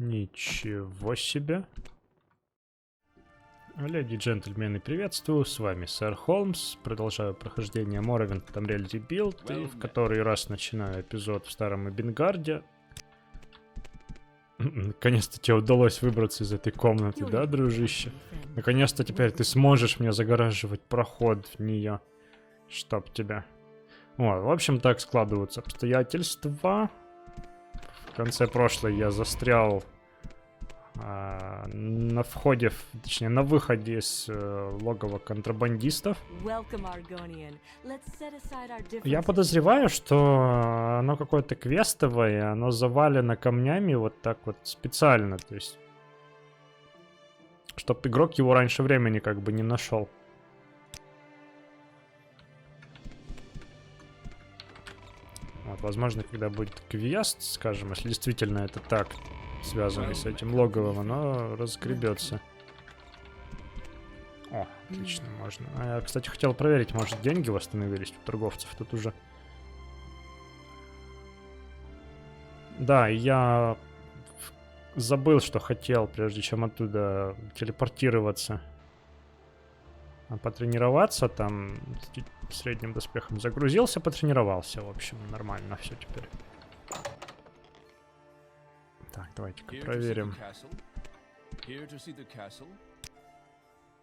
Ничего себе. Леди и джентльмены, приветствую, с вами Сэр Холмс. Продолжаю прохождение Morrowind Tomb Raider Rebuild, и в который раз начинаю эпизод в Старом Эбенгарде. Наконец-то тебе удалось выбраться из этой комнаты, да, дружище? Наконец-то теперь ты сможешь мне загораживать проход в нее. Чтоб тебя. Вот, в общем, так складываются обстоятельства. В конце прошлой я застрял на входе, точнее, на выходе из логова контрабандистов. Я подозреваю, что оно какое-то квестовое, оно завалено камнями вот так вот специально, то есть, чтоб игрок его раньше времени как бы не нашел. Вот, возможно, когда будет квест, скажем, если действительно это так, связанный с этим логовом, оно разгребется. О, отлично, можно. А я, кстати, хотел проверить, может, деньги восстановились у торговцев тут уже. Да, я забыл, что хотел, прежде чем оттуда телепортироваться. Потренироваться там с средним доспехом. Загрузился, потренировался. В общем, нормально все теперь. Так, давайте-ка проверим.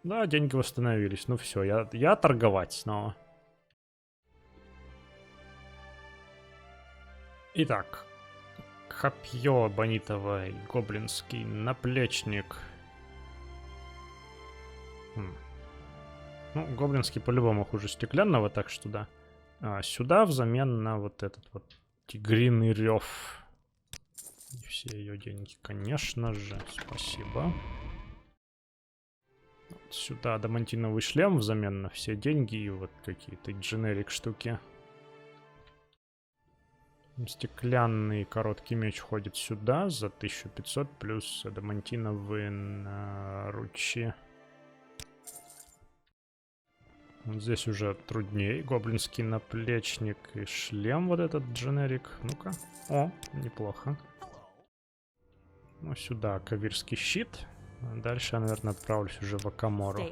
Да, деньги восстановились. Ну все, я торговать снова. Итак. Копье бонитовое, гоблинский наплечник. Ну, гоблинский по-любому хуже стеклянного, так что да. Сюда взамен на вот этот вот тигриный рев. И все ее деньги, конечно же. Спасибо. Вот сюда адамантиновый шлем взамен на все деньги и вот какие-то дженерик штуки. Стеклянный короткий меч ходит сюда за 1500 плюс адамантиновые наручи. Вот здесь уже труднее. Гоблинский наплечник и шлем вот этот дженерик. Ну-ка. О, неплохо. Ну, сюда кавирский щит. Дальше я, наверное, отправлюсь уже в Акамору.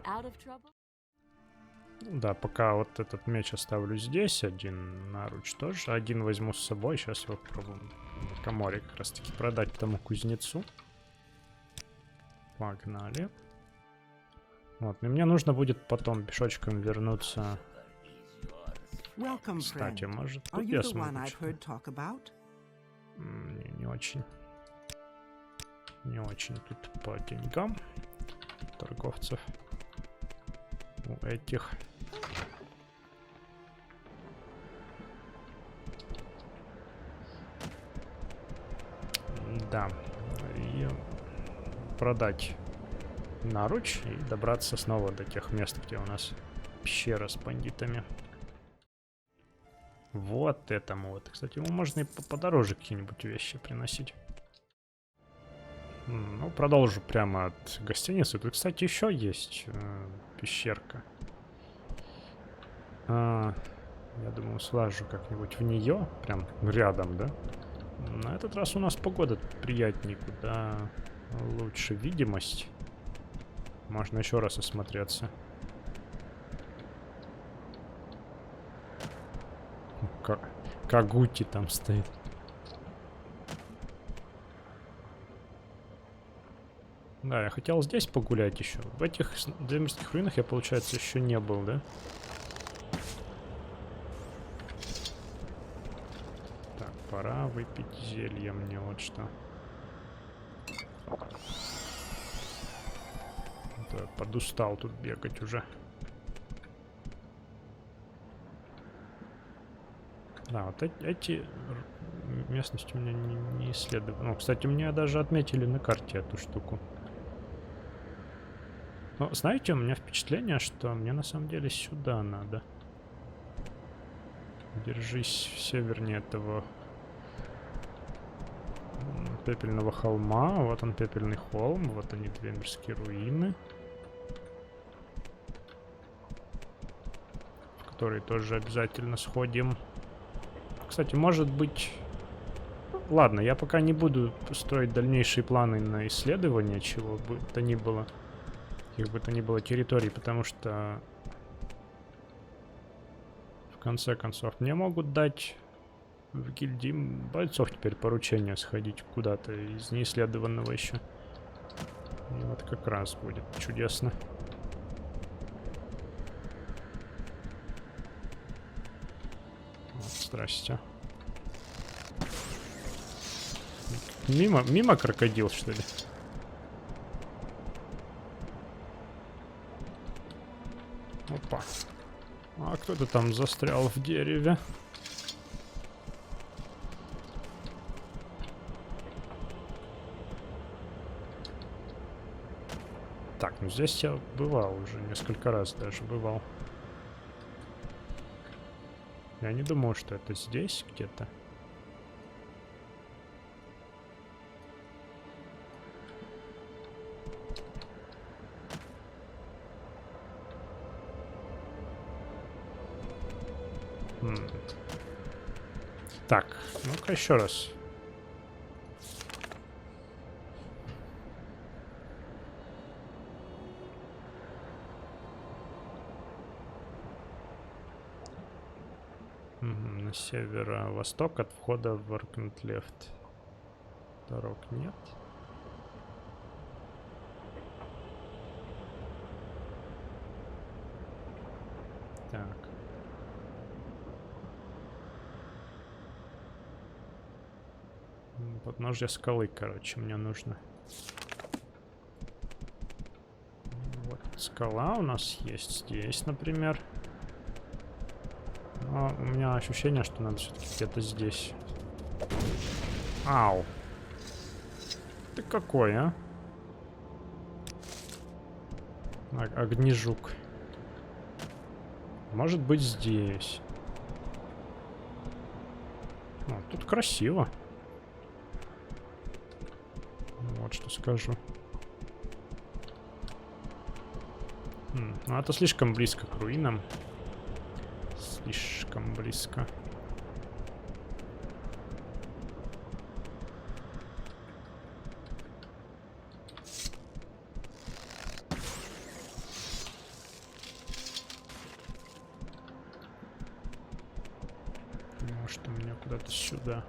Да, пока вот этот меч оставлю здесь. Один наруч тоже. Один возьму с собой. Сейчас его попробуем в Акаморе как раз таки продать тому кузнецу. Погнали. Вот, и мне нужно будет потом пешочком вернуться. Кстати, может, тут я смогу не очень. Не очень тут по деньгам торговцев. У этих. Да. И продать наруч и добраться снова до тех мест, где у нас пещера с бандитами. Вот этому вот. Кстати, ему можно и подороже какие-нибудь вещи приносить. Ну, продолжу прямо от гостиницы. Тут, кстати, еще есть пещерка. Я думаю, слажу как-нибудь в нее. Прям рядом, да? На этот раз у нас погода приятнее, куда лучше видимость. Можно еще раз осмотреться. Кагути там стоит. Да, я хотел здесь погулять еще. В этих древнерских руинах я, получается, еще не был, да? Так, пора выпить зелье мне, вот что. Да, подустал тут бегать уже. Да, вот эти местности у меня не исследованы. Ну, кстати, мне даже отметили на карте эту штуку. Но, знаете, у меня впечатление, что мне на самом деле сюда надо. Держись севернее этого пепельного холма. Вот он, пепельный холм. Вот они, древнерские руины. В которые тоже обязательно сходим. Кстати, может быть... ладно, я пока не буду строить дальнейшие планы на исследование, чего бы то ни было. Каких бы то ни было территорий, потому что... В конце концов, мне могут дать в гильдии бойцов теперь поручение сходить куда-то из неисследованного еще. И вот как раз будет чудесно. Вот, здрасте. Мимо крокодил, что ли? Опа. А кто-то там застрял в дереве. Так, ну здесь я бывал уже, несколько раз даже бывал. Я не думал, что это здесь где-то. Так, ну-ка еще раз. На северо-восток от входа в Аркентлефт. Дорог нет. Так. Подножье скалы, короче, мне нужно. Вот скала у нас есть здесь, например. Но у меня ощущение, что надо все-таки где-то здесь. Ау. Ты какой, а? Огнежук. Может быть здесь. О, тут красиво. Вот что скажу. Ну это слишком близко к руинам. Слишком близко. Может, у меня куда-то сюда.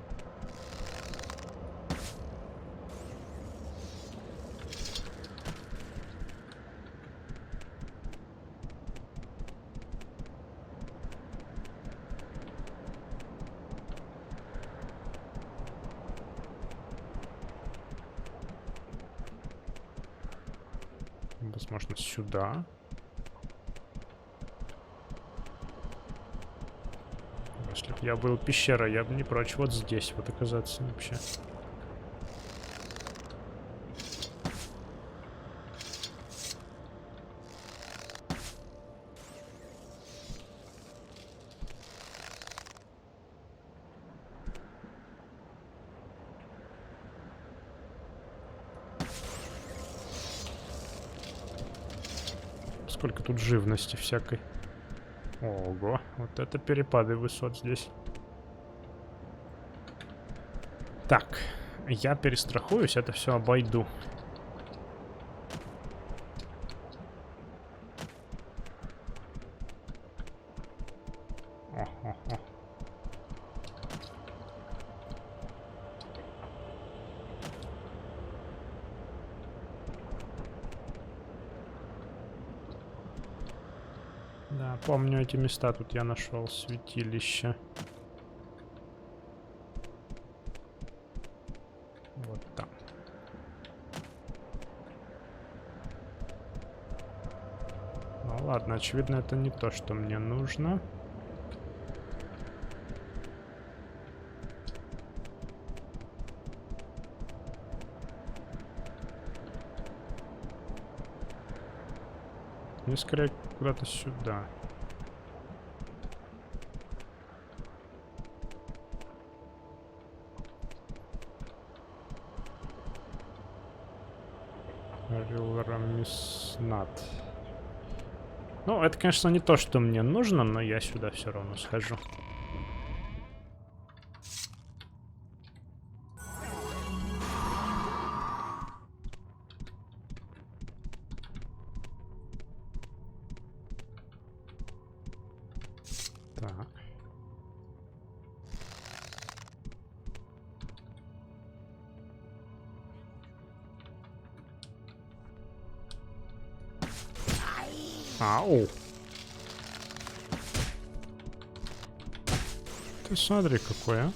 Возможно, сюда. Если бы я был пещера, я бы не прочь вот здесь вот оказаться вообще. Сколько тут живности всякой. Ого, вот это перепады высот здесь. Так, я перестрахуюсь, это все обойду. О. Да, помню эти места, тут я нашел святилище. Вот там. Ну ладно, очевидно, это не то, что мне нужно. Мне скорее куда-то сюда. Рилрамиснат. Ну, это, конечно, не то, что мне нужно, но я сюда все равно схожу. Так. Ау! Ты смотри, какой, а.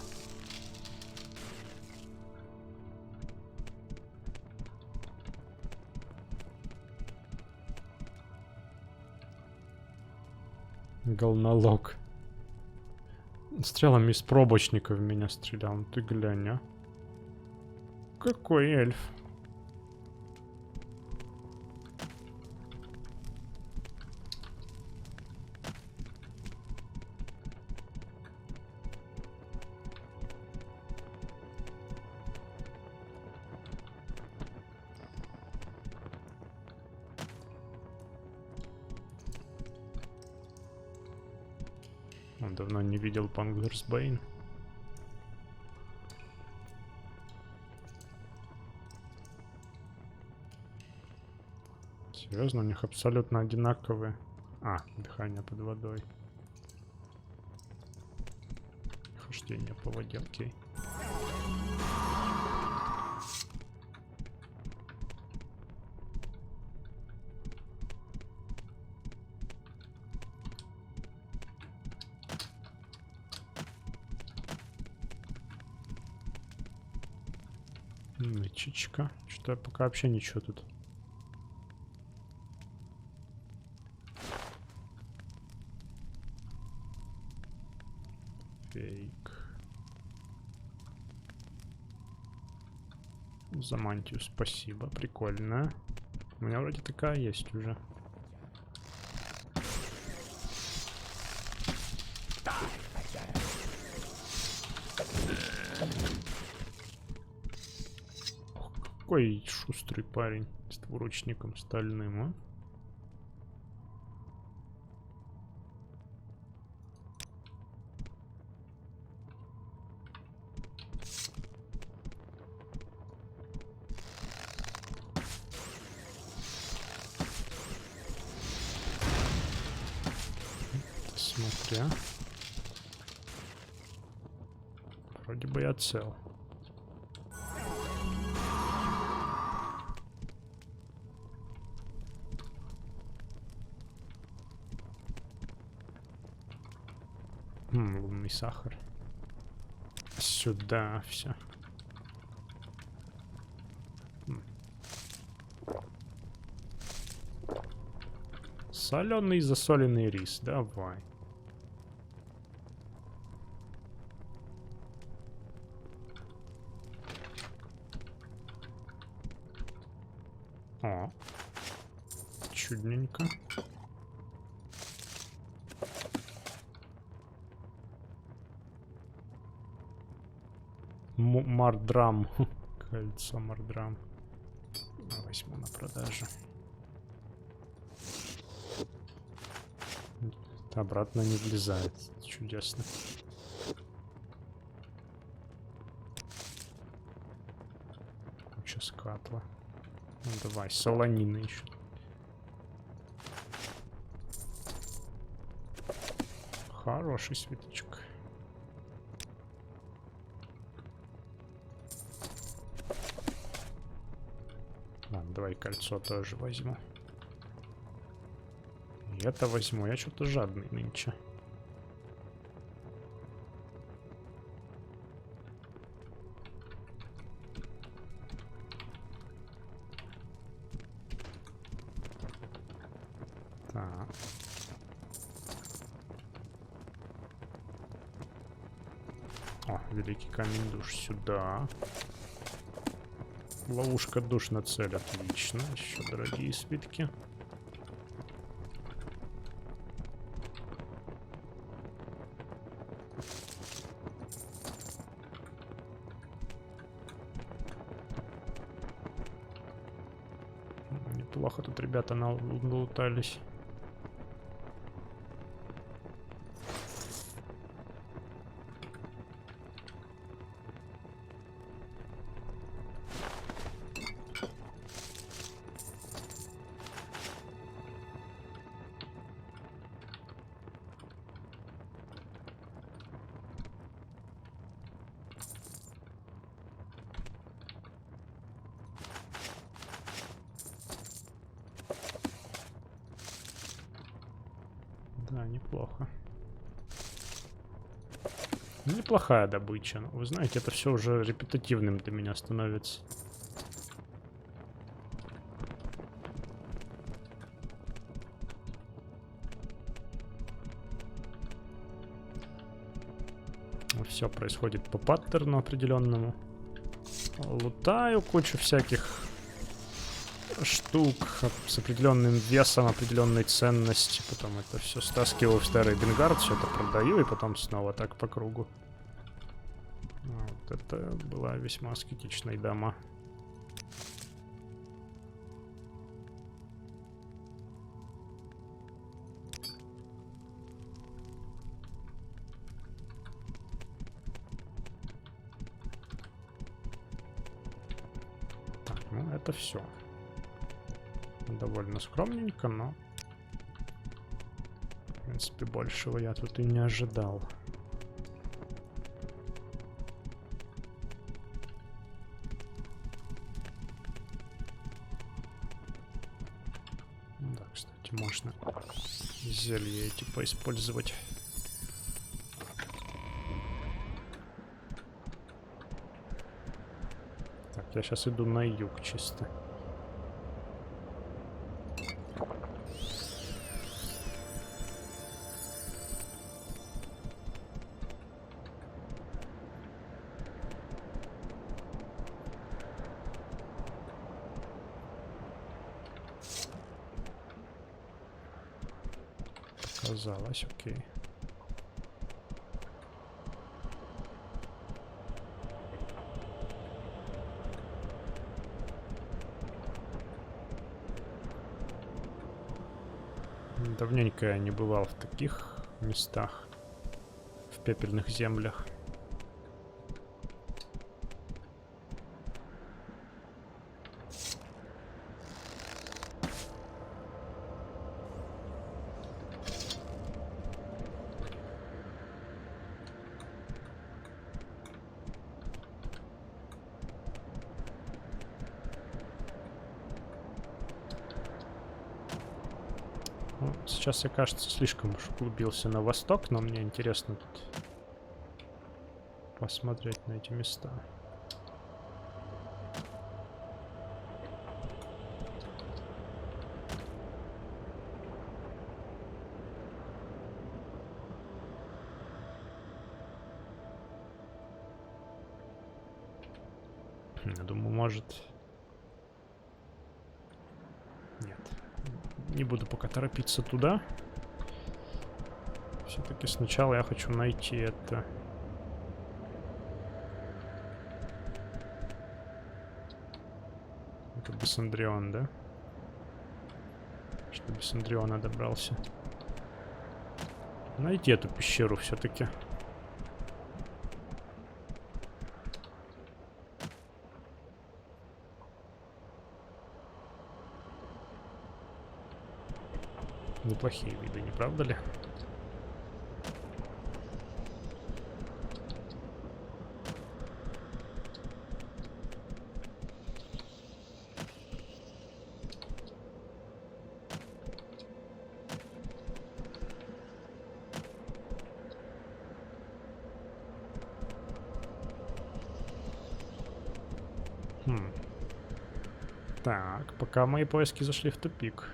Голнолог. Стрелами из пробочника в меня стрелял. Ты глянь, а. Какой эльф. Он давно не видел Панглерсбейн. Серьезно, у них абсолютно одинаковые. А, дыхание под водой. Хождение по воде, окей. Нычечка. Что-то пока вообще ничего тут. Фейк. За мантию спасибо, прикольно. У меня вроде такая есть уже. Ох, какой шустрый парень с двуручником стальным, Смотря. Вроде бы я цел. Лунный сахар. Сюда все. Соленый засоленный рис. Давай. О, чудненько. Мардрам. Кольцо Мардрам. Возьму на продажу. Это обратно не влезает. Чудесно. Куча скатла. Ну, давай, солонина еще. Хороший свиточек. Ладно, давай кольцо тоже возьму. И это возьму. Я что-то жадный нынче. Так. О, великий камень душ сюда. Ловушка душ на цель, отлично. Еще дорогие свитки. Неплохо тут ребята налутались. Да, неплохо. Неплохая добыча. Но, вы знаете, это все уже репетативным для меня становится. Все происходит по паттерну определенному. Лутаю кучу всяких штук с определенным весом, определенной ценности. Потом это все стаскиваю в старый Бенгард, все это продаю и потом снова так по кругу. Вот это была весьма аскетичная дама. Так, ну это все. Довольно скромненько, но в принципе большего я тут и не ожидал. Да, кстати, можно зелья эти поиспользовать. Так, я сейчас иду на юг чисто. Казалось, окей. Давненько я не бывал в таких местах, в пепельных землях. Ну, сейчас я, кажется, слишком уж углубился на восток, но мне интересно тут посмотреть на эти места. Я думаю, может... Нет. Не буду пока торопиться туда. Все-таки сначала я хочу найти это... Это Бессандрион, да? Что до Бессандриона добрался. Найти эту пещеру все-таки. Неплохие виды, не правда ли? Так, пока мои поиски зашли в тупик.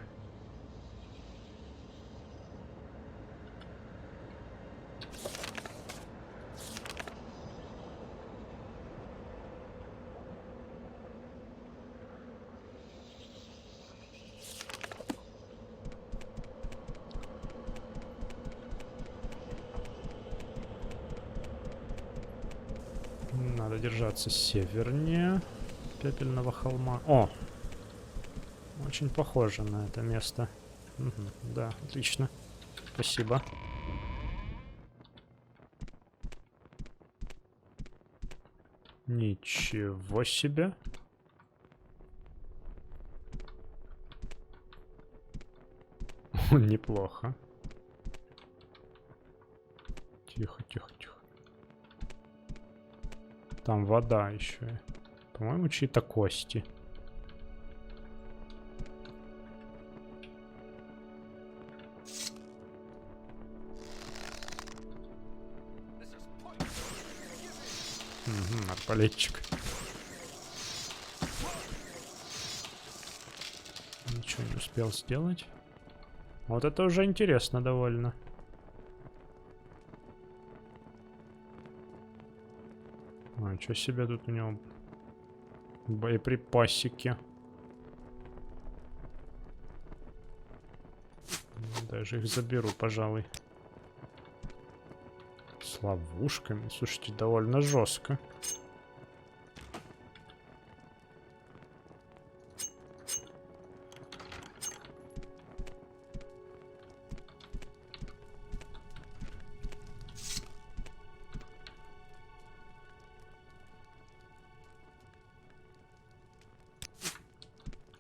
Надо держаться севернее пепельного холма. О! Очень похоже на это место. Угу, да, отлично. Спасибо. Ничего себе. Неплохо. Тихо, тихо, тихо. Там вода еще. По-моему, чьи-то кости. арбалетчик. Ничего не успел сделать. Вот это уже интересно довольно. А, что себе тут у него? Боеприпасики. Даже их заберу, пожалуй. С ловушками. Слушайте, довольно жестко.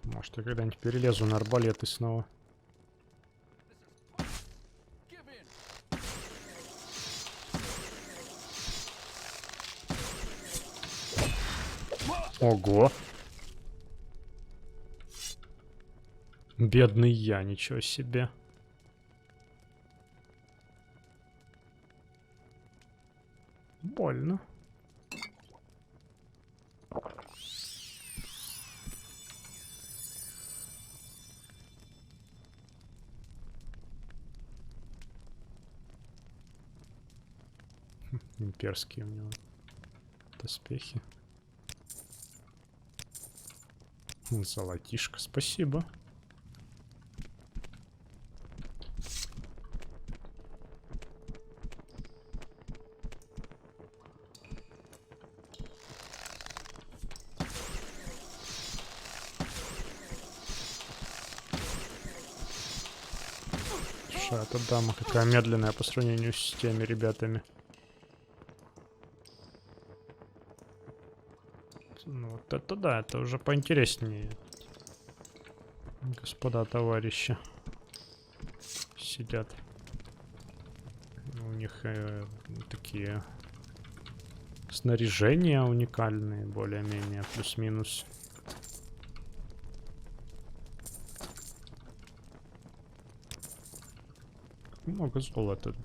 Может, я когда-нибудь перелезу на арбалеты снова. Ого. Бедный я, ничего себе. Больно. Имперские у него доспехи. Золотишко, спасибо. Слушай, эта дама какая медленная по сравнению с теми ребятами. Ну вот это да, это уже поинтереснее. Господа товарищи сидят. У них такие снаряжения уникальные, более-менее, плюс-минус. Много золота.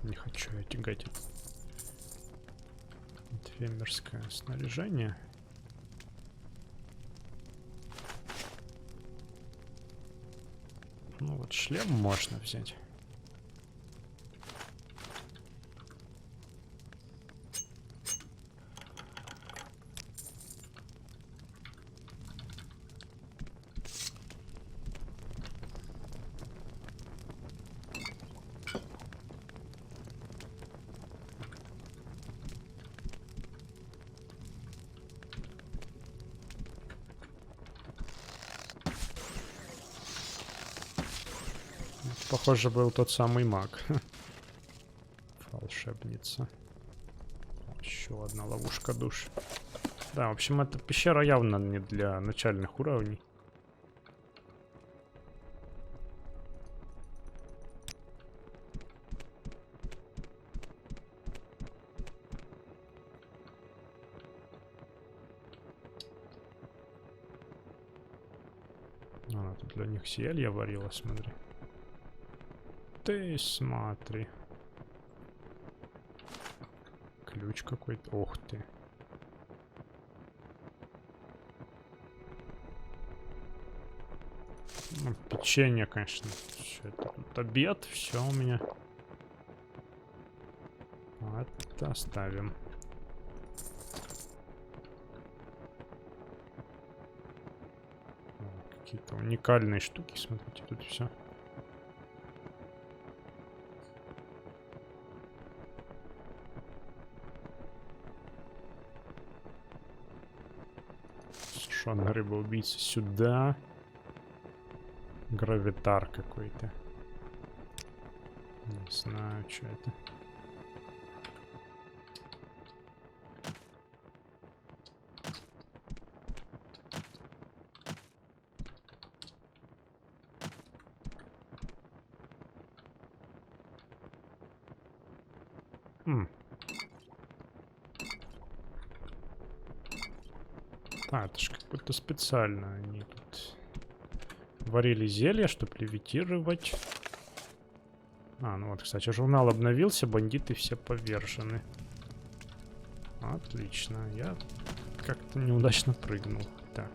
Не хочу я тягать это фермерское снаряжение. Ну вот шлем можно взять. Похоже, был тот самый маг. Волшебница. Еще одна ловушка душ. Да, в общем, эта пещера явно не для начальных уровней. Она тут для них зелье варила, смотри. Ты смотри. Ключ какой-то. Ух ты. Ну, печенье, конечно. Все это тут обед. Все у меня. Это оставим. Какие-то уникальные штуки. Смотрите, тут все. Сушеная рыба-убийца сюда. Гравитар какой-то. Не знаю, что это. А, это ж как будто специально они тут варили зелье, чтобы левитировать. А, ну вот, кстати, журнал обновился, бандиты все повержены. Отлично, я как-то неудачно прыгнул. Так.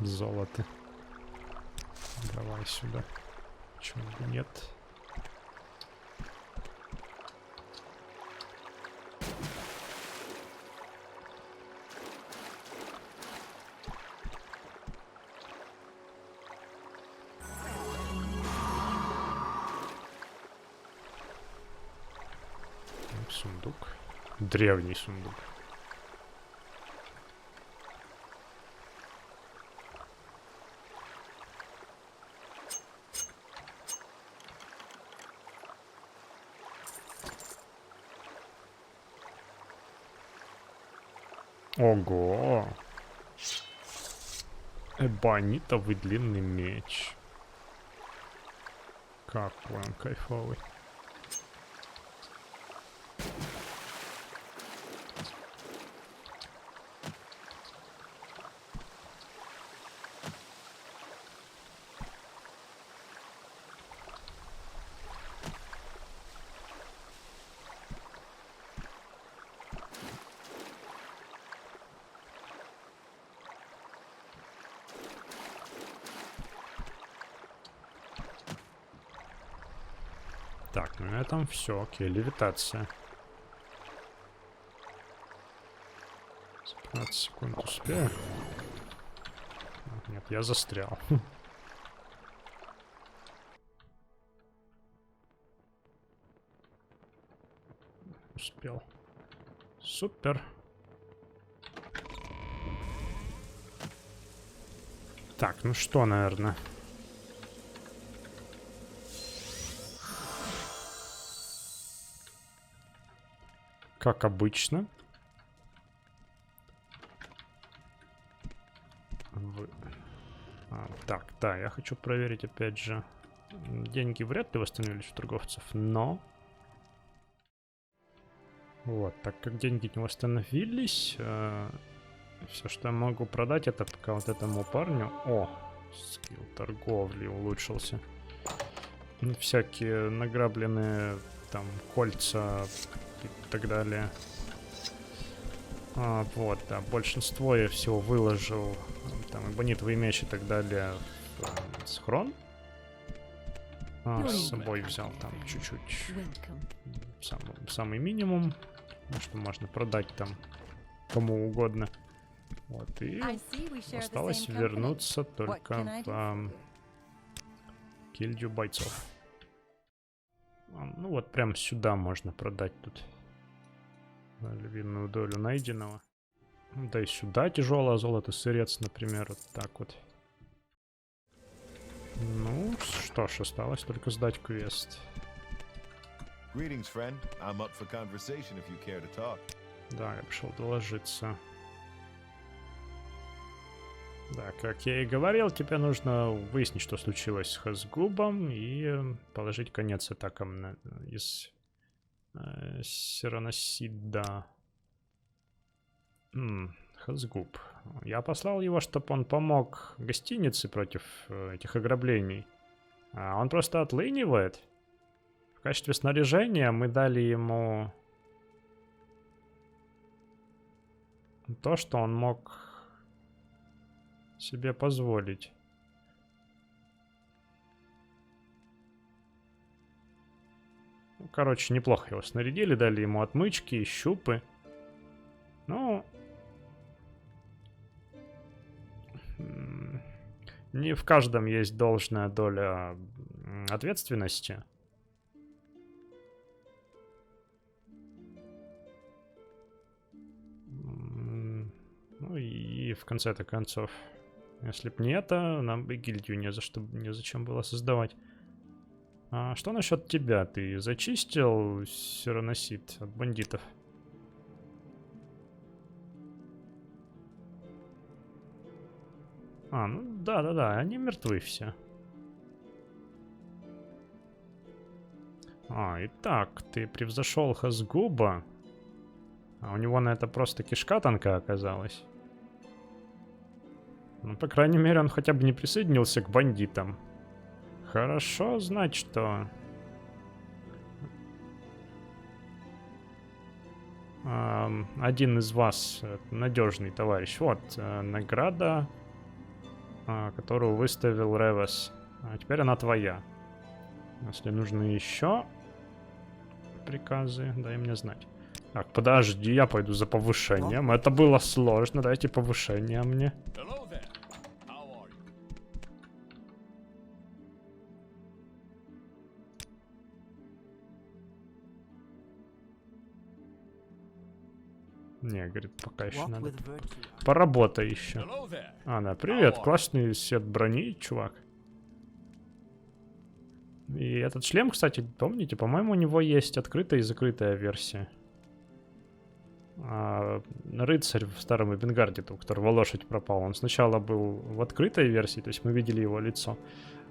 Золото. Давай сюда. Почему бы нет? Сундук. Древний сундук. Ого! Эбонитовый длинный меч. Какой он кайфовый. Так, ну на этом все. Окей, левитация. 15 секунд успею. Нет, я застрял. Успел. Супер. Так, ну что, наверное. Как обычно. Так, да, я хочу проверить опять же. Деньги вряд ли восстановились у торговцев, но... Вот, так как деньги не восстановились, все, что я могу продать, это пока вот этому парню... О, скилл торговли улучшился. Всякие награбленные там кольца и так далее. Вот, да, большинство я всего выложил, там, эбонитовый меч и так далее, в схрон. С собой взял там чуть-чуть, самый минимум, что можно продать там кому угодно. Вот, и осталось вернуться только в гильдию бойцов. Ну вот, прям сюда можно продать тут львиную долю найденного. Да и сюда тяжелое золото, сырец, например, вот так вот. Ну что ж, осталось только сдать квест. Greetings, friend. I'm up for conversation if you care to talk. Да, я пришел доложиться. Да, как я и говорил, тебе нужно выяснить, что случилось с Хазгубом, и положить конец атакам из Сираносида. Хазгуб. Я послал его, чтобы он помог гостинице против этих ограблений. А он просто отлынивает. В качестве снаряжения мы дали ему то, что он мог себе позволить. Ну, короче, неплохо его снарядили, дали ему отмычки и щупы. Ну, не в каждом есть должная доля ответственности. Ну и в конце-то концов, если б не это, нам бы гильдию не зачем было создавать. А что насчет тебя? Ты зачистил Сироносит от бандитов? А, ну да-да-да, они мертвы все. А, итак, ты превзошел Хазгуба. А у него на это просто кишка тонкая оказалась. Ну, по крайней мере, он хотя бы не присоединился к бандитам. Хорошо знать, что... один из вас надежный товарищ. Вот, награда, которую выставил Ревес. А теперь она твоя. Если нужны еще приказы, дай мне знать. Так, подожди, я пойду за повышением. Это было сложно, дайте повышение мне. Не, говорит, пока еще надо. Поработай еще. А, да, привет, классный сет брони, чувак. И этот шлем, кстати, помните, по-моему, у него есть открытая и закрытая версия. Рыцарь в старом Эбенгарде, у которого лошадь пропала, он сначала был в открытой версии, то есть мы видели его лицо.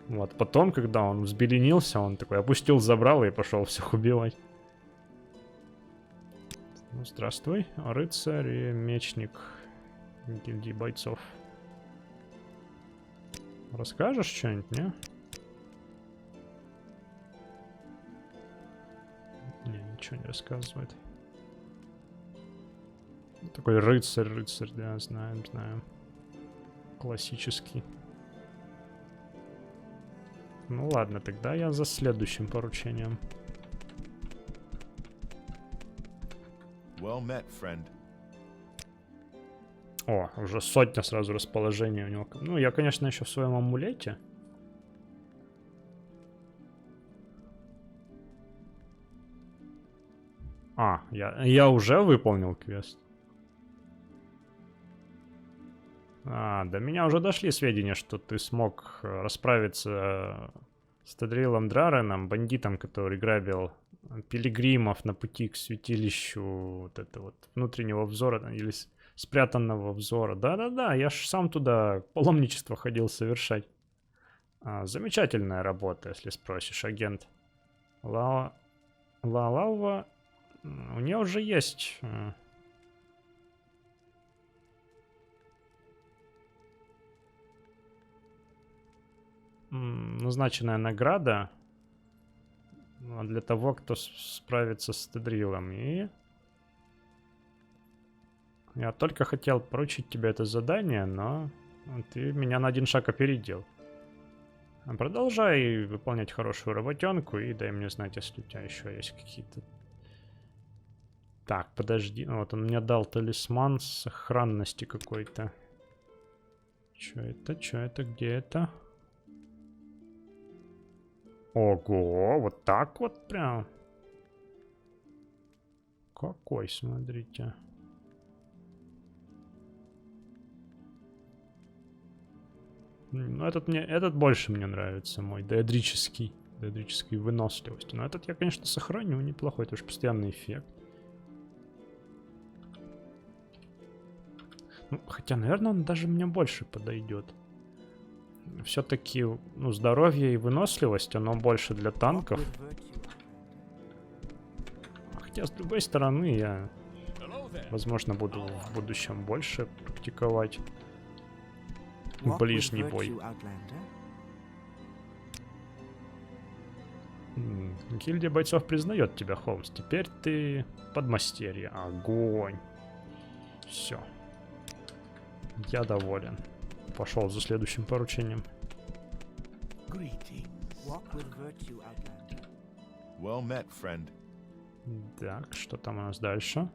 Вот, потом, когда он взбеленился, он такой опустил забрало и пошел всех убивать. Ну, здравствуй, рыцарь и мечник гильдии бойцов. Расскажешь что-нибудь, не? Не, ничего не рассказывает. Такой рыцарь, да, знаем. Классический. Ну ладно, тогда я за следующим поручением. Well met, friend. О, уже сотня сразу расположения у него. Ну, я, конечно, еще в своем амулете. А, я уже выполнил квест. А, до меня уже дошли сведения, что ты смог расправиться с Тадрилом Драреном, бандитом, который грабил пилигримов на пути к святилищу вот это вот внутреннего взора или спрятанного взора. Да-да-да, я ж сам туда паломничество ходил совершать. Замечательная работа, если спросишь, агент. Лалава, у нее уже есть... назначенная награда для того, кто справится с Тедрилом. И я только хотел поручить тебе это задание, но ты меня на один шаг опередил. Продолжай выполнять хорошую работенку и дай мне знать, если у тебя еще есть какие-то... Так, подожди. Вот он мне дал талисман сохранности какой-то. Чё это? Чё это? Где это? Ого, вот так вот прям. Какой, смотрите. Ну, этот больше мне нравится, мой деодрический выносливости. Но этот я, конечно, сохраню, неплохой, это уж постоянный эффект. Ну, хотя, наверное, он даже мне больше подойдет. Все-таки, ну, здоровье и выносливость, оно больше для танков. Хотя, с другой стороны, я, возможно, буду в будущем больше практиковать ближний бой. Гильдия бойцов признает тебя, Холмс. Теперь ты подмастерье. Огонь. Все. Я доволен. Пошел за следующим поручением. Well met, friend. Так, что там у нас дальше?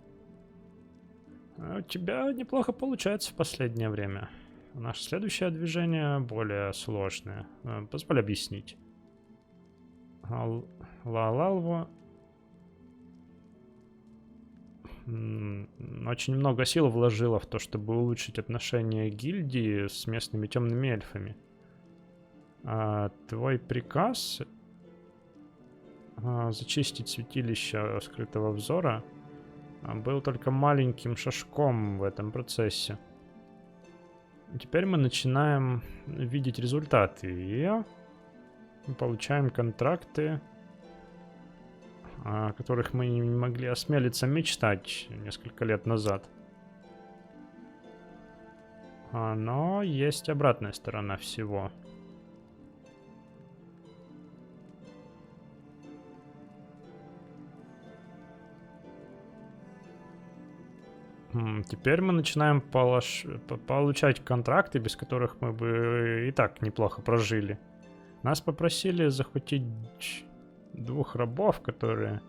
У тебя неплохо получается в последнее время. Наше следующее движение более сложное. Позволь объяснить. Лалалва очень много сил вложила в то, чтобы улучшить отношения гильдии с местными темными эльфами. Твой приказ зачистить святилище скрытого взора был только маленьким шажком в этом процессе. Теперь мы начинаем видеть результаты и получаем контракты, о которых мы не могли осмелиться мечтать несколько лет назад. Но есть обратная сторона всего. Теперь мы начинаем получать контракты, без которых мы бы и так неплохо прожили. Нас попросили захватить 2 рабов, которые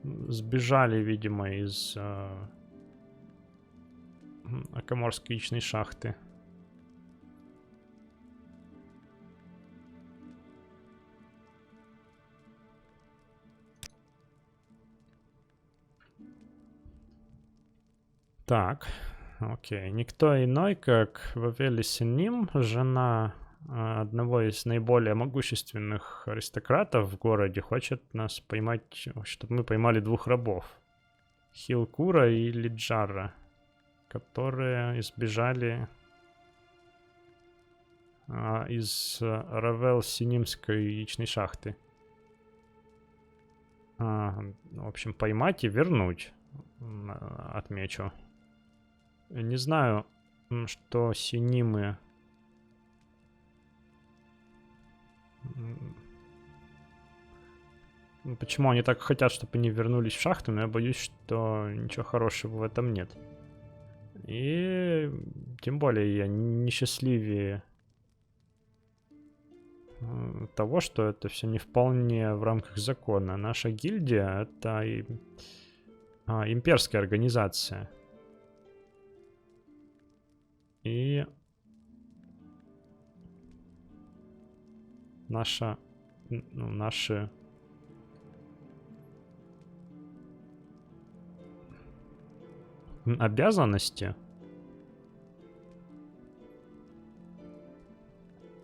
сбежали, видимо, из Акаморской яичной шахты. Так, окей. Никто иной, как Вавели Синим, жена одного из наиболее могущественных аристократов в городе, хочет нас поймать, чтобы мы поймали 2 рабов. Хилкура и Лиджара, которые избежали из Равел-Синимской яичной шахты. В общем, поймать и вернуть, отмечу. Не знаю, что Синимы... Почему они так хотят, чтобы они вернулись в шахту, но я боюсь, что ничего хорошего в этом нет. И тем более я несчастливее того, что это все не вполне в рамках закона. Наша гильдия — это имперская организация. И наши обязанности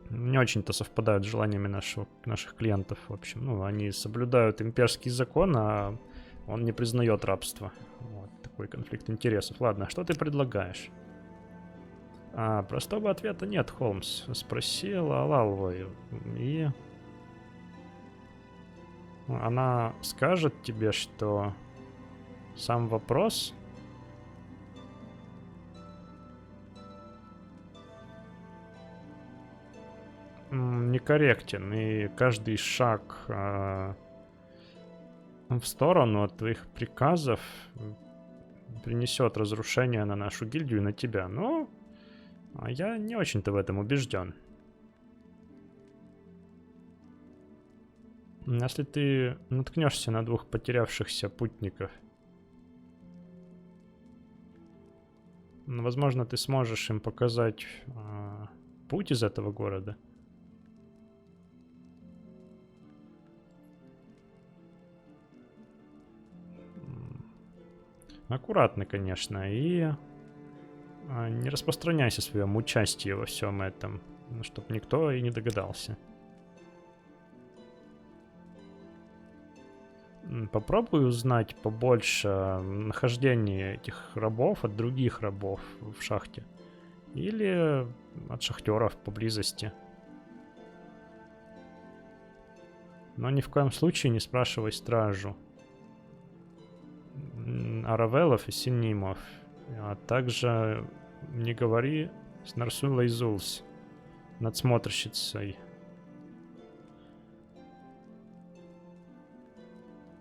не очень-то совпадают с желаниями наших клиентов. В общем, они соблюдают имперский закон, а он не признает рабство. Вот такой конфликт интересов. Ладно, что ты предлагаешь? Простого ответа нет, Холмс. Спросил Алалвой, и она скажет тебе, что сам вопрос некорректен, и каждый шаг в сторону от твоих приказов принесет разрушение на нашу гильдию и на тебя. Но я не очень-то в этом убежден. Если ты наткнешься на 2 потерявшихся путников, возможно, ты сможешь им показать путь из этого города. Аккуратно, конечно, и не распространяйся о своем участии во всем этом, чтобы никто и не догадался. Попробуй узнать побольше о нахождении этих рабов от других рабов в шахте. Или от шахтеров поблизости. Но ни в коем случае не спрашивай стражу. Аравелов и Синимов. А также не говори с Нарсулой Зулс, надсмотрщицей.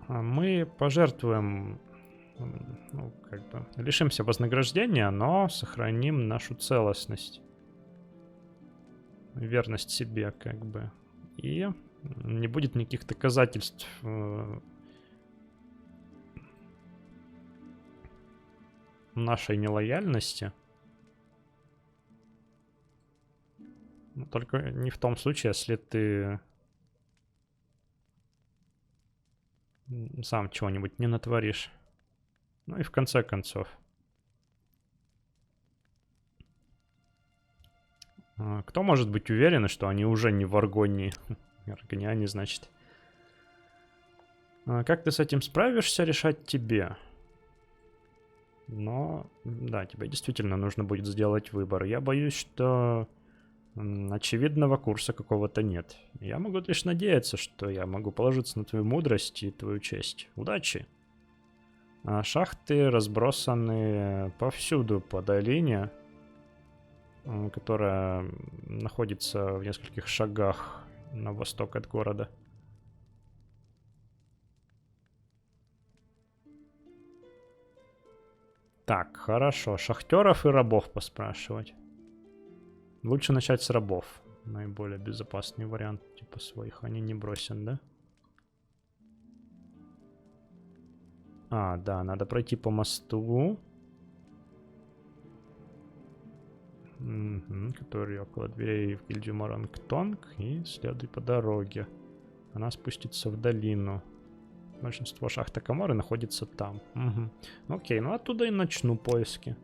Мы пожертвуем, лишимся вознаграждения, но сохраним нашу целостность. Верность себе, И не будет никаких доказательств нашей нелояльности. Но только не в том случае, если ты сам чего-нибудь не натворишь. Ну и в конце концов. Кто может быть уверен, что они уже не в Аргонии? Аргониане, значит. А как ты с этим справишься, решать тебе. Но, да, тебе действительно нужно будет сделать выбор. Я боюсь, что очевидного курса какого-то нет. Я могу лишь надеяться, что я могу положиться на твою мудрость и твою честь. Удачи! Шахты разбросаны повсюду по долине, которая находится в нескольких шагах на восток от города. Так, хорошо. Шахтеров и рабов поспрашивать. Лучше начать с рабов. Наиболее безопасный вариант. Типа своих они не бросят, да? А, да, надо пройти по мосту. Который около дверей в гильдию Марангтонг. И следуй по дороге. Она спустится в долину. Большинство шахт Акаморы находится там. Окей, ну оттуда и начну поиски.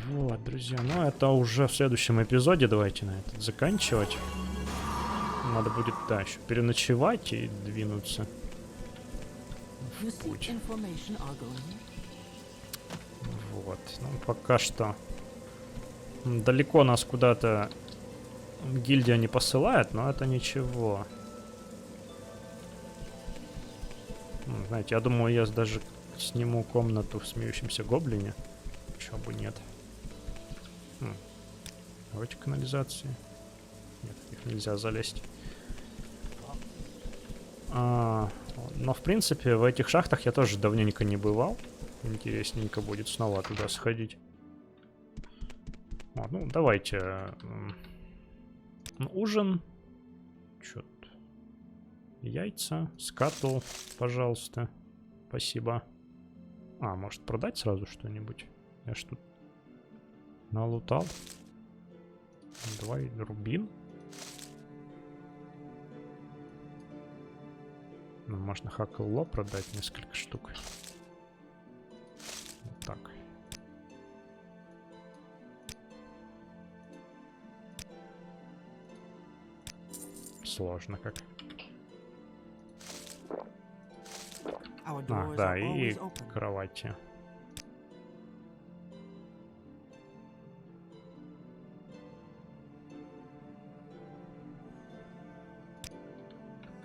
Вот, друзья, ну это уже в следующем эпизоде. Давайте на этот заканчивать. Надо будет, да, еще переночевать и двинуться в путь. Вот, ну пока что далеко нас куда-то гильдия не посылает, но это ничего. Знаете, я думаю, я даже сниму комнату в смеющемся гоблине. Чего бы нет. Давайте канализации. Нет, их нельзя залезть. Но в принципе в этих шахтах я тоже давненько не бывал. Интересненько будет снова туда сходить. Вот, ну давайте. Ужин. Чё тут? Яйца, скатл, пожалуйста. Спасибо. Может продать сразу что-нибудь? Я ж тут налутал. Давай рубин. Ну, можно хакл-ло продать несколько штук. Вот так. Сложно как. Да, и кровати.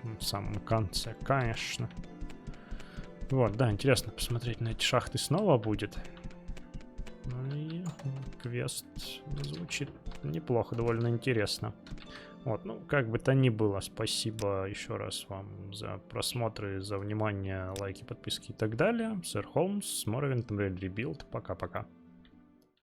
В самом конце, конечно. Вот, да, интересно посмотреть на эти шахты снова будет. Ну и квест звучит неплохо, довольно интересно. Вот, ну, как бы то ни было, спасибо еще раз вам за просмотры, за внимание, лайки, подписки и так далее. Сэр Холмс, Morrowind Rebuild. Пока-пока.